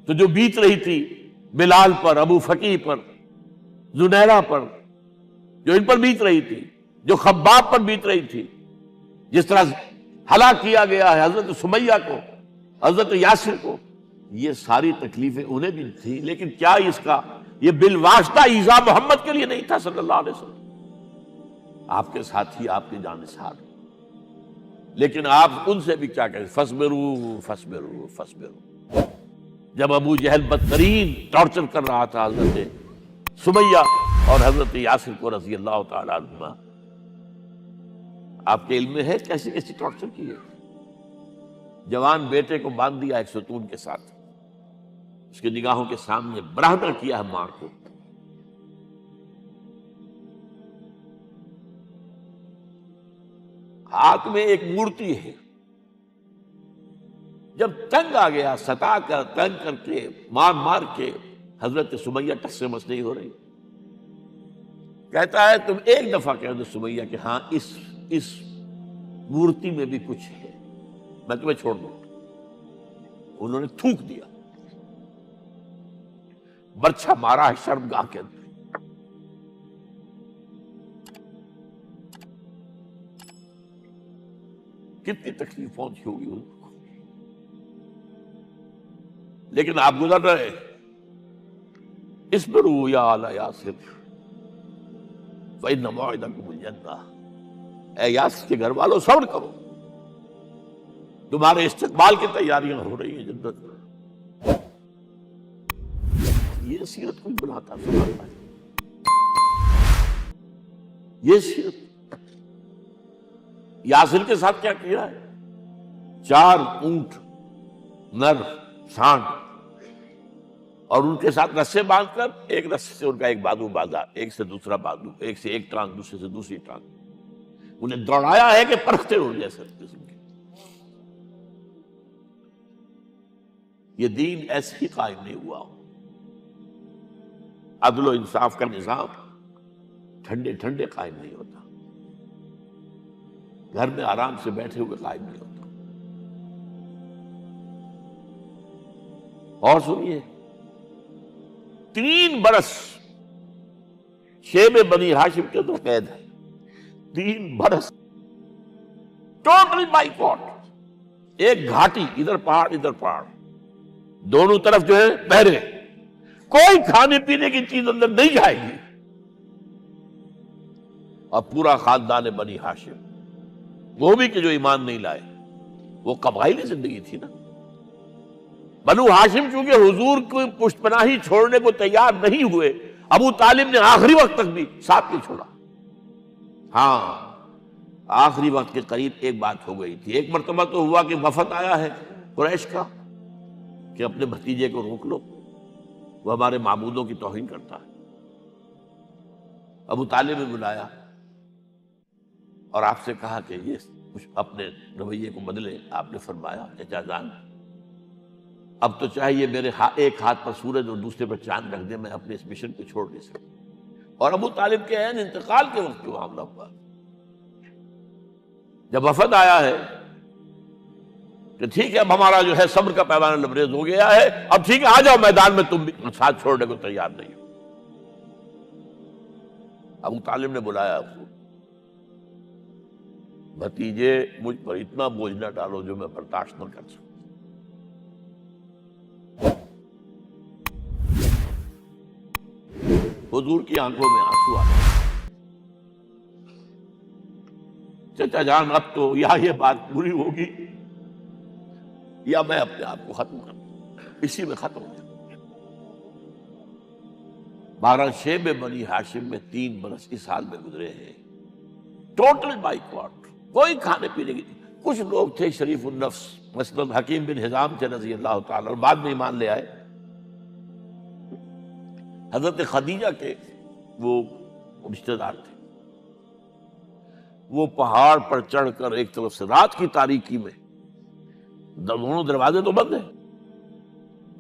تو جو بیت رہی تھی بلال پر، ابو فقیہ پر، زنیرہ پر، جو ان پر بیت رہی تھی، جو خباب پر بیت رہی تھی، جس طرح ہلاک کیا گیا ہے حضرت سمیہ کو، حضرت یاسر کو، یہ ساری تکلیفیں انہیں بھی تھی، لیکن کیا اس کا یہ بالواسطہ ایذا محمد کے لیے نہیں تھا صلی اللہ علیہ وسلم؟ آپ کے ساتھی، آپ کے جانثار، لیکن آپ ان سے بھی کیا کہیں، فصبروا فصبروا فصبروا۔ جب ابو جہل بدترین ٹارچر کر رہا تھا حضرت سمیہ اور حضرت یاسر کو رضی اللہ تعالی عنہما، آپ کے علم میں ہے کیسی کیسی ٹارچر کی ہے؟ جوان بیٹے کو باندھ دیا ایک ستون کے ساتھ، اس کی نگاہوں کے سامنے برہنہ کیا ہے ماں کو، ہاتھ میں ایک مورتی ہے، جب تنگ آ گیا، ستا کر تنگ کر کے مار مار کے حضرت سمیہ ٹس سے مس نہیں ہو رہی، کہتا ہے تم ایک دفعہ کہہ دو سمیہ کہ ہاں اس مورتی میں بھی کچھ ہے، میں تمہیں چھوڑ دوں۔ انہوں نے تھوک دیا، برچھا مارا ہے شرمگاہ کے اندر۔ کتنی تکلیف پہنچی ہوگی ان کو، لیکن آپ گزر رہے، اصبروا یا آل یاسر فإن موعدکم الجنہ، اے یاسر کے گھر والوں صبر کرو، تمہارے استقبال کی تیاریاں ہو رہی ہیں جنت میں۔ یہ سیرت کوئی بناتا سبحان اللہ، یہ سیرت۔ یاسر کے ساتھ کیا کیا ہے؟ 4 اونٹ نر سانڈ، اور ان کے ساتھ رسے باندھ کر، ایک رسے سے ان کا ایک بازو باندھا، ایک سے دوسرا بازو، ایک سے ایک ٹانگ، دوسرے سے دوسری ٹانگ، انہیں دوڑایا ہے کہ پرکھتے ہو جیسے قسم کے۔ یہ دین ایسے ہی قائم نہیں ہوا، عدل و انصاف کا نظام ٹھنڈے ٹھنڈے قائم نہیں ہوتا، گھر میں آرام سے بیٹھے ہوئے قائم نہیں ہوتا۔ اور سنیے، 3 برس شیب بنی ہاشم کے تو قید ہے، 3 برس ٹوٹل بائیکاٹ، ایک گھاٹی، ادھر پہاڑ ادھر پہاڑ، دونوں طرف جو ہے پہرے، کوئی کھانے پینے کی چیز اندر نہیں جائے گی، اور پورا خاندان بنی ہاشم، وہ بھی کہ جو ایمان نہیں لائے، وہ قبائلی زندگی تھی نا۔ بنو ہاشم چونکہ حضور کو پشت پناہی چھوڑنے کو تیار نہیں ہوئے، ابو طالب نے آخری وقت تک بھی ساتھ نہیں چھوڑا۔ ہاں، آخری وقت کے قریب ایک بات ہو گئی تھی، ایک مرتبہ تو ہوا کہ وفد آیا ہے قریش کا کہ اپنے بھتیجے کو روک لو، وہ ہمارے معبودوں کی توہین کرتا ہے۔ ابو طالب نے بلایا اور آپ سے کہا کہ یہ کچھ اپنے رویے کو بدلے۔ آپ نے فرمایا چچا جان، اب تو چاہیے میرے ایک ہاتھ پر سورج اور دوسرے پر چاند رکھ دے، میں اپنے اس مشن کو چھوڑ نہیں سکتا۔ اور ابو طالب کے عین انتقال کے وقت جو معاملہ ہوا، جب وفد آیا ہے کہ ٹھیک ہے اب ہمارا جو ہے صبر کا پیمانہ لبریز ہو گیا ہے، اب ٹھیک ہے آ جاؤ میدان میں، تم بھی ساتھ چھوڑنے کو تیار نہیں ہو۔ ابو طالب نے بلایا اس کو، بھتیجے مجھ پر اتنا بوجھ نہ ڈالو جو میں برداشت نہ کر سکوں۔ حضور کی آنکھوں میں آنسو آئے، چچا جان اب تو یا یہ بات پوری ہوگی یا میں اپنے آپ کو ختم کر دوں، اسی میں ختم ہو جائے۔ 12 شیب بنی ہاشم میں 3 برس اس حال میں گزرے ہیں، ٹوٹل بائیکاٹ، کوئی کھانے پینے کی۔ کچھ لوگ تھے شریف النفس، مثلا حکیم بن حزام تھے رضی اللہ تعالی، اور بعد میں ایمان لے آئے۔ حضرت خدیجہ کے وہ رشتہ دار تھے، وہ پہاڑ پر چڑھ کر ایک طرف سے رات کی تاریکی میں، دونوں دروازے تو بند ہیں،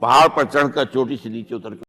پہاڑ پر چڑھ کر چوٹی سے نیچے اتر کر